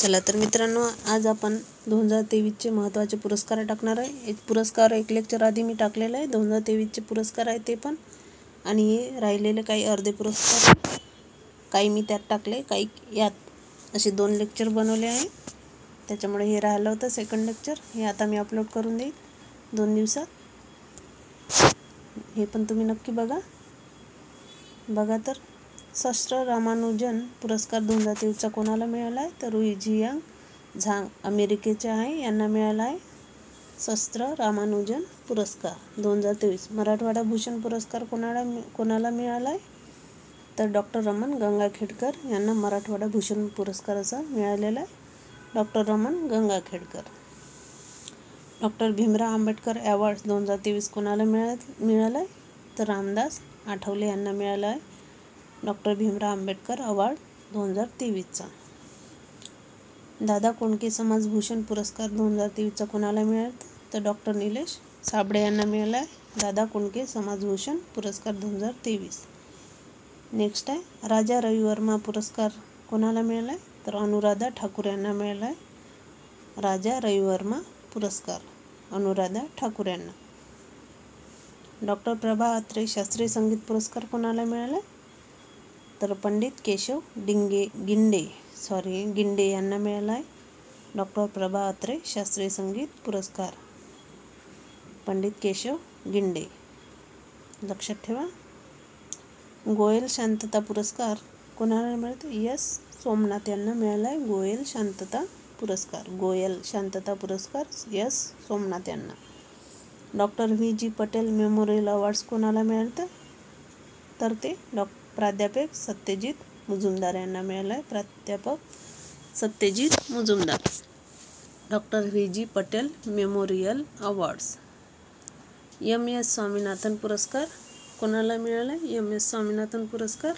चला तर मित्रांनो, आज आपण 2023 चे महत्त्वाचे पुरस्कार टाकणार आहे। एक पुरस्कार एक लेक्चर आधी मी टाकलेला आहे। 2023 चे पुरस्कार आहे ते पण, आणि हे राहिलेले काही अर्धे पुरस्कार काही मी त्यात टाकले, काही यात असे 2 लेक्चर बनवले आहे। त्याच्यामुळे हे राहिलं होतं सेकंड लेक्चर, हे आता मी अपलोड करून देईल 2 दिवसात। हे पण तुम्ही नक्की बघा तर शास्त्र रामानुजन पुरस्कार 2023 चा कोणाला मिळाला आहे तर रुईझियांग झांग अमेरिकेचे आहे, यांना मिळाला आहे शास्त्र रामानुजन पुरस्कार 2023। मराठवाडा भूषण पुरस्कार कोणाला मिळाला आहे तर डॉक्टर रमण गंगाखेडकर यांना मराठवाडा भूषण पुरस्कार असा मिळालेला आहे। Doctor Raman Gangakhedkar. Doctor Bhimrao Ambedkar award 2023 कोणाला मिळाला आहे तर रामदास आठवले यांना मिळाला आहे डॉक्टर भीमराव आंबेडकर अवॉर्ड 2023 चा। दादा कोंडके समाजभूषण पुरस्कार 2023 चा कोणाला मिळाला तर डॉक्टर निलेश साबळे यांना मिळाला आहे दादा कोंडके समाजभूषण पुरस्कार 2023। नेक्स्ट आहे राजा रविवर्मा पुरस्कार कोणाला मिळाला आहे तर अनुराधा ठाकूर यांना मिळाला आहे राजा रविवर्मा पुरस्कार अनुराधा ठाकूर यांना। डॉक्टर प्रभा अत्रे शास्त्रीय संगीत पुरस्कार कोणाला मिळाला तर पंडित केशव गिंडे यांना मिळाला आहे डॉक्टर प्रभा अत्रे शास्त्रीय संगीत पुरस्कार पंडित केशव गिंडे, लक्षात ठेवा। गोयल शांतता पुरस्कार कोणाला मिळतो एस सोमनाथ यांना मिळाला आहे गोयल शांतता पुरस्कार एस सोमनाथ यांना। Doctor V G. Patel memorial awards कोणाला मिळतं तर ते प्राध्यापक सत्यजित मुजुमदार यांना मिळाला आहे प्राध्यापक Satyajit Mujumdar. Doctor V G. Patel memorial awards. M S. Swaminathan पुरस्कार कोणाला मिळाला आहे एम.एस. स्वामीनाथन पुरस्कार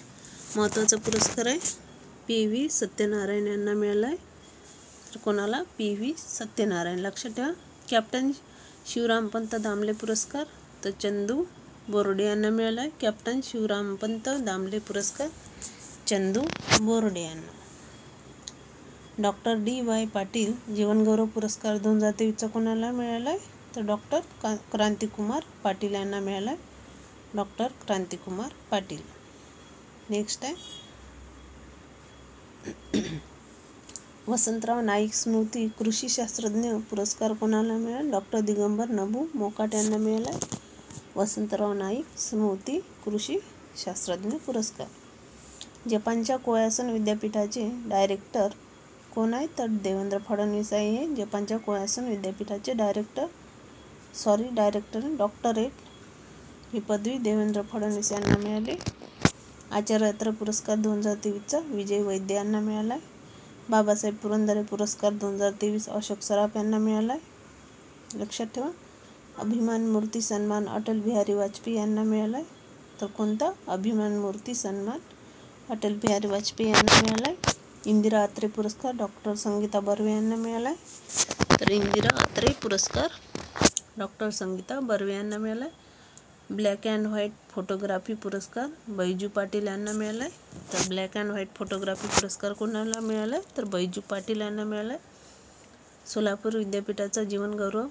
महत्त्वाचा पुरस्कार आहे पी.व्ही. सत्यनारायण यांना मिळाला आहे तर कोणाला पी.व्ही. सत्यनारायण, लक्षात ठेवा। कॅप्टन शिवरामपंत दामले पुरस्कार तर चंदू बोर्डे यांना मिळाला आहे कॅप्टन शिवरामपंत दामले पुरस्कार चंदू बोर्डे यांना। Doctor DY. पाटील जीवनगौरव पुरस्कार 2023 चा कोणाला मिळाला आहे तर डॉक्टर क्रांतिकुमार पाटील यांना मिळाला आहे डॉक्टर क्रांतिकुमार पाटील। नेक्स्ट आहे वसंतराव नाईक स्मृती कृषी शास्त्रज्ञ पुरस्कार कोणाला मिळाला डॉक्टर दिगंबर नभू मोकाट यांना मिळाला आहे वसंतराव नाईक स्मृती कृषी शास्त्रज्ञ पुरस्कार। जपानच्या कोयासन विद्यापीठाचे डायरेक्टर कोण आहे तर देवेंद्र फडणवीस आहे हे जपानच्या कोयासन विद्यापीठाचे डायरेक्टर डॉक्टरेट ही पदवी देवेंद्र फडणवीस यांना मिळाली। आचार्यरत्न पुरस्कार 2023 चा विजय वैद्य यांना मिळाला आहे। बाबासाहेब पुरंदरे पुरस्कार 2023 अशोक सराफ यांना मिळाला आहे, लक्षात ठेवा। अभिमान मूर्ती सन्मान अटल बिहारी वाजपेयी यांना मिळाला आहे तर कोणता अभिमान मूर्ती सन्मान अटल बिहारी वाजपेयी यांना मिळाला आहे। इंदिरा अत्रे पुरस्कार डॉक्टर संगीता बर्वे यांना मिळाला आहे तर इंदिरा अत्रे पुरस्कार डॉक्टर संगीता बर्वे यांना मिळाला आहे। ब्लॅक अँड व्हाईट फोटोग्राफी पुरस्कार बैजू पाटील यांना मिळाला आहे तर ब्लॅक अँड व्हाईट फोटोग्राफी पुरस्कार कोणाला मिळाला तर बैजू पाटील यांना मिळाला आहे। सोलापूर विद्यापीठाचा जीवनगौरव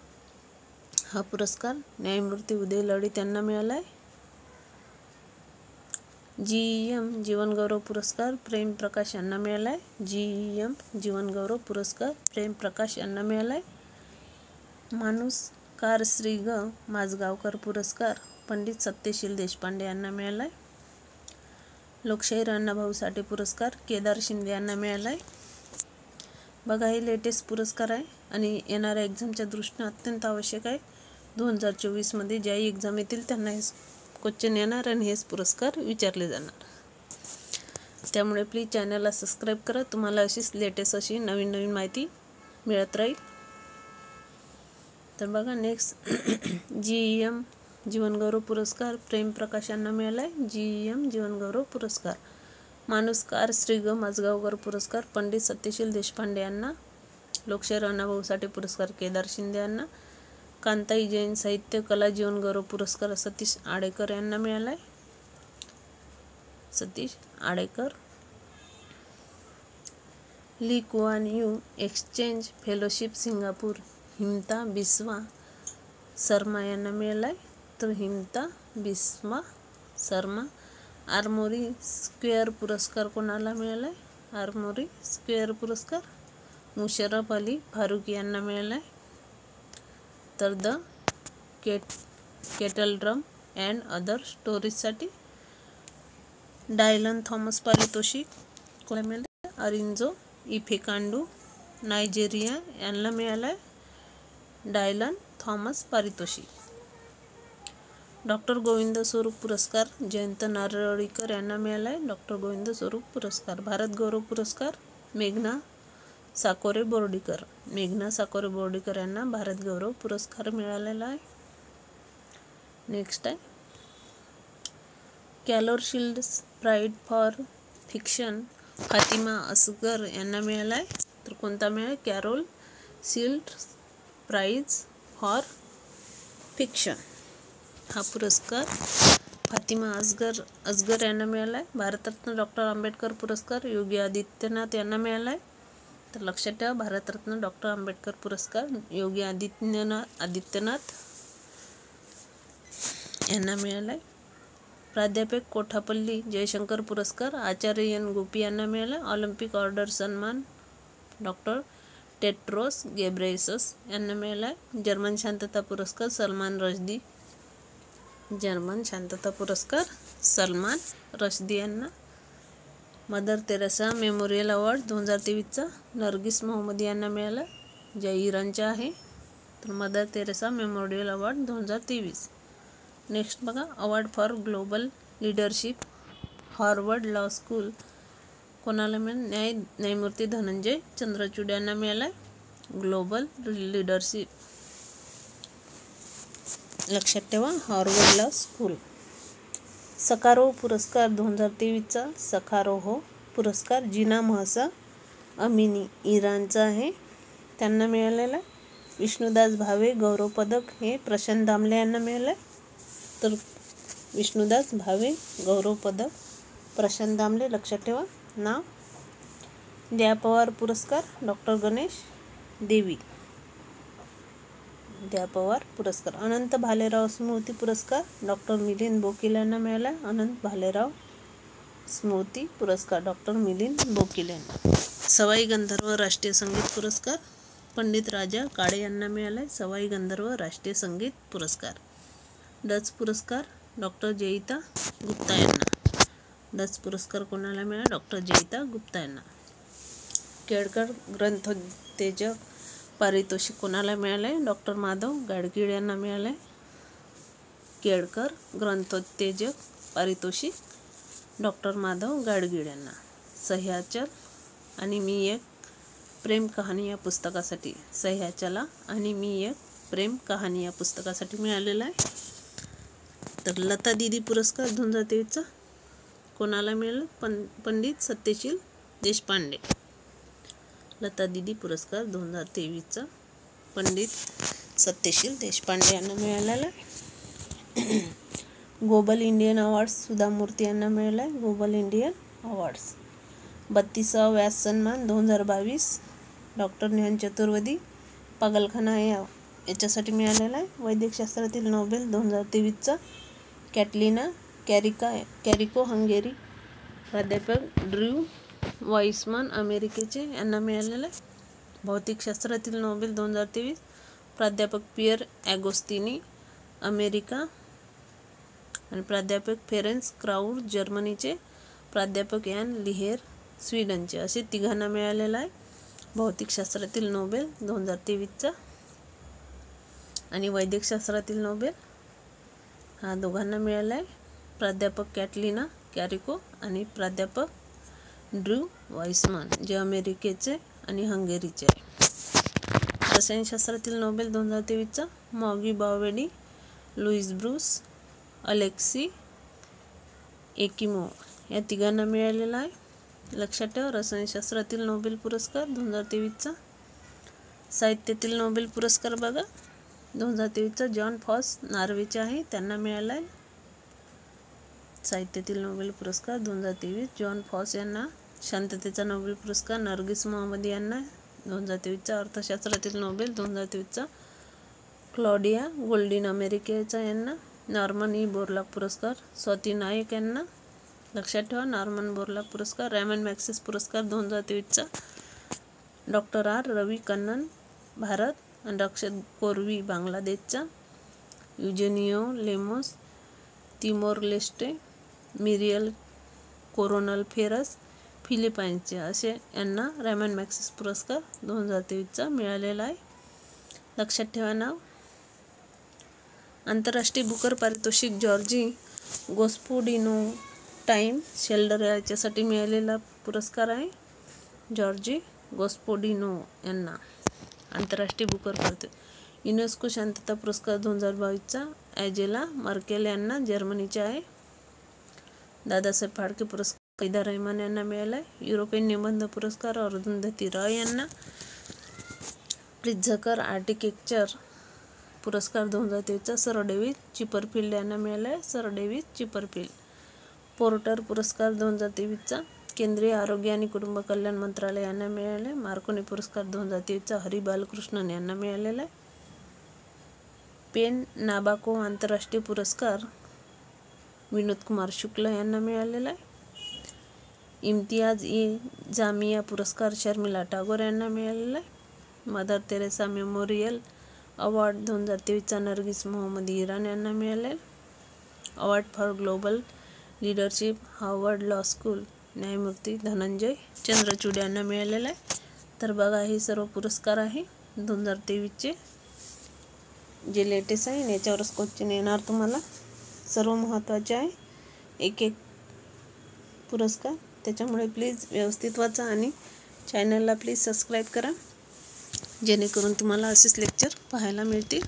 हा पुरस्कार न्यायमूर्ती उदय लळित यांना मिळाला आहे। जी.एम. जीवनगौरव पुरस्कार प्रेम प्रकाश यांना मिळाला आहे जी.एम. जीवनगौरव पुरस्कार प्रेम प्रकाश यांना मिळाला आहे। माणूसकार श्री ग. माझगावकर पुरस्कार पंडित सत्यशील देशपांडे यांना मिळाला आहे। लोकशाहीर अण्णाभाऊ साठे पुरस्कार केदार शिंदे यांना मिळाला आहे। बघा, हे लेटेस्ट पुरस्कार आहे आणि येणाऱ्या एक्झामच्या दृष्टीने अत्यंत आवश्यक आहे। 2024 मध्ये ज्याही एक्झाम येतील त्यांना हे क्वेश्चन येणार आणि हेच पुरस्कार विचारले जाणार, त्यामुळे प्लीज चॅनलला सबस्क्राईब करा, तुम्हाला अशीच लेटेस्ट अशी नवीन माहिती मिळत राहील। तर बघा नेक्स्ट जी.एम. जीवनगौरव पुरस्कार प्रेम प्रकाश यांना मिळाला आहे जी.एम. जीवनगौरव पुरस्कार। माणूसकार श्री ग. माझगावकर पुरस्कार पंडित सत्यशील देशपांडे यांना। लोकशाहीर अण्णाभाऊ साठे पुरस्कार केदार शिंदे यांना। कांताई जैन साहित्य कला जीवनगौरव पुरस्कार सतीश आडेकर यांना मिळाला आहे Satish Adekar. Lee Kuan Yew exchange fellowship Singapore Himanta Biswa Sarma यांना मिळाला आहे. तर हिमता बिस्वा शर्मा. आर्मोरी स्क्वेअर पुरस्कार कोणाला मिळाला आहे? आर्मोरी स्क्वेअर पुरस्कार मुशर्रफ अली फारुकी यांना मिळाला आहे. तर the kettle drum and other स्टोरीजसाठी डायलन थॉमस पारितोषिक कोणाला मिळाले? अरिंजो इफेकांडू नायजेरिया यांना मिळालं आहे डायलन थॉमस पारितोषिक. डॉक्टर गोविंद स्वरूप पुरस्कार जयंत नारळीकर यांना मिळाला आहे डॉक्टर गोविंद स्वरूप पुरस्कार. भारत गौरव पुरस्कार मेघना साकोरे बोर्डीकर. मेघना साकोरे बोर्डीकर यांना भारत गौरव पुरस्कार मिळालेला आहे. नेक्स्ट आहे Carol Shields prize for fiction Fatima Asghar यांना मिळाला आहे. तर कोणता मिळाला? Carol Shields prize for fiction हा पुरस्कार फातिमा असगर यांना मिळाला आहे. भारतरत्न डॉक्टर आंबेडकर पुरस्कार योगी आदित्यनाथ यांना मिळाला आहे. तर लक्षात ठेवा भारतरत्न डॉक्टर आंबेडकर पुरस्कार योगी आदित्यनाथ यांना मिळाला आहे. प्राध्यापक कोठापल्ली जयशंकर पुरस्कार आचार्य एन गोपी यांना मिळाला. ऑलिम्पिक ऑर्डर सन्मान डॉक्टर टेड्रोस घेब्रेयेसस यांना मिळाला आहे. जर्मन शांतता पुरस्कार सलमान रश्दी. जर्मन शांतता पुरस्कार सलमान रश्दी यांना. मदर तेरेसा मेमोरियल अवॉर्ड 2023चा नरगिस मोहम्मदी यांना मिळाला ज्या इराणच्या आहे. तर mother Teresa memorial award 2023. Next बघा award for global leadership Harvard law school कोणाला मिळाला? न्यायमूर्ती धनंजय चंद्रचूड यांना मिळाला ग्लोबल लीडरशिप. लक्षात ठेवा हार्वर्ड लॉ स्कूल. सखारोव्ह पुरस्कार 2023चा सखारोव्ह पुरस्कार जिना महसा अमिनी इराणचा आहे त्यांना मिळालेला. विष्णुदास भावे गौरव पदक हे प्रशांत दामले यांना मिळालं. तर विष्णुदास भावे गौरव पदक प्रशांत दामले लक्षात ठेवा नाव. जया पवार पुरस्कार डॉक्टर गणेश देवी. जया पवार पुरस्कार. अनंत भालेराव स्मृती पुरस्कार डॉक्टर मिलिंद बोकील यांना मिळाला. अनंत भालेराव स्मृती पुरस्कार डॉक्टर मिलिंद बोकील यांना. सवाई गंधर्व राष्ट्रीय संगीत पुरस्कार पंडित राजा काळे यांना मिळाला. सवाई गंधर्व राष्ट्रीय संगीत पुरस्कार. डच पुरस्कार डॉक्टर जयिता गुप्ता यांना. डच पुरस्कार कोणाला मिळाला? डॉक्टर जयिता गुप्ता यांना. केळकर ग्रंथोत्तेजक पारितोषिक कोणाला मिळाले? डॉक्टर माधव गाडगीळ यांना मिळाले. केळकर ग्रंथोत्तेजक पारितोषिक डॉक्टर माधव गाडगीळ यांना. सह्याचल आणि मी एक प्रेम कहाणी या पुस्तकासाठी सह्याचला आणि मी एक प्रेम कहाणी या पुस्तकासाठी मिळालेला आहे. तर लता दीदी पुरस्कार 2023चा कोणाला मिळाला? पंडित सत्यशील देशपांडे. लता दीदी पुरस्कार 2023चा पंडित सत्यशील देशपांडे यांना मिळालेला आहे. ग्लोबल इंडियन अवॉर्ड्स सुधा मूर्ती यांना मिळाला आहे. ग्लोबल इंडियन अवॉर्ड्स 32वा व्यास सन्मान 2022 डॉक्टर ज्ञान चतुर्वेदी पागलखाना याच्यासाठी मिळालेला आहे. वैद्यकशास्त्रातील नोबेल 2023चा कॅटलिना कॅरिको हंगेरी. प्राध्यापक ड्र्यू वाईसमन अमेरिकेचे यांना मिळालेला आहे. भौतिकशास्त्रातील नोबेल 2023 प्राध्यापक पियर ॲगोस्तिनी अमेरिका आणि प्राध्यापक फेरेन्स क्राउर जर्मनीचे. प्राध्यापक यान लिहेर स्वीडनचे. असे तिघांना मिळालेला आहे भौतिकशास्त्रातील नोबेल 2023चा. आणि वैद्यकशास्त्रातील नोबेल हा दोघांना मिळाला आहे प्राध्यापक कॅटलिना कॅरिको आणि प्राध्यापक ड्र्यू वाईसमन जे अमेरिकेचे आणि हंगेरीचे आहे. रसायनशास्त्रातील नोबेल 2023चा Moungi Bawendi Louis Brus Alexei Ekimov या तिघांना मिळालेला आहे. लक्षात ठेवा रसायनशास्त्रातील नोबेल पुरस्कार 2023चा. साहित्यातील नोबेल पुरस्कार बघा 2023चा जॉन फॉस नॉर्वेचे आहे त्यांना मिळाला आहे. साहित्यातील नोबेल पुरस्कार 2023 जॉन फॉस यांना शांततेचा नोबेल पुरस्कार नर्गिस मोहम्मदी यांना 2023चा, अर्थशास्त्रातील नोबेल 2023चा क्लॉडिया गोल्डिन अमेरिकेचा यांना, नॉर्मन ई बोरलॉग पुरस्कार स्वाती नायक यांना, लक्षात ठेवा नॉर्मन बोरलॉग पुरस्कार, रॅमन मॅग्सेसे पुरस्कार 2023चा डॉक्टर आर रवी कन्नन भारत आणि रक्षद कोरवी बांगलादेशचा, Eugenio Lemos Timor Leste, Miriam Coronel Ferrer फिलिपाईन्सचे असे यांना रॅमन मॅग्सेसे पुरस्कार 2023चा मिळालेला आहे. लक्षात ठेवा नाव. आंतरराष्ट्रीय बुकर पारितोषिक जॉर्जी गोस्पोडिनो टाईम शेल्डर याच्यासाठी मिळालेला पुरस्कार आहे. जॉर्जी गोस्पोडिनो यांना आंतरराष्ट्रीय बुकर पारितोषिक. युनेस्को शांतता पुरस्कार 2022चा ॲजेला मर्केल यांना जर्मनीचे आहे. दादासाहेब फाळके पुरस्कार कैदा रहमान यांना मिळाला आहे. युरोपियन निबंध पुरस्कार अरुंधती रॉय यांना. प्रित्झकर आर्किटेक्चर पुरस्कार 2023चा सर डेव्हिड चिपरफिल्ड यांना मिळाला आहे. Sir David चिपरफिल्ड. पोर्टर पुरस्कार 2023चा केंद्रीय आरोग्य आणि कुटुंब कल्याण मंत्रालय यांना मिळाले. मार्कोनी पुरस्कार 2023चा हरी बालकृष्णन यांना मिळालेला आहे. पेन नाबाको आंतरराष्ट्रीय पुरस्कार विनोद कुमार शुक्ला यांना मिळालेला आहे. इम्तियाज ए जामिया पुरस्कार शर्मिला टागोर यांना मिळालेला आहे. मदर तेरेसा मेमोरियल अवॉर्ड 2023चा नर्गिस मोहम्मदी इराण यांना मिळाले. Award for global leadership Harvard law school न्यायमूर्ती धनंजय चंद्रचूड यांना मिळालेला आहे. तर बघा हे सर्व पुरस्कार आहे 2023चे जे लेटेस्ट आहे. याच्यावरच क्वेश्चन येणार तुम्हाला. सर्व महत्त्वाचे आहे एक एक पुरस्कार, त्याच्यामुळे प्लीज व्यवस्थित वाचा आणि चॅनलला प्लीज सबस्क्राईब करा जेणेकरून तुम्हाला असेच लेक्चर पाहायला मिळतील.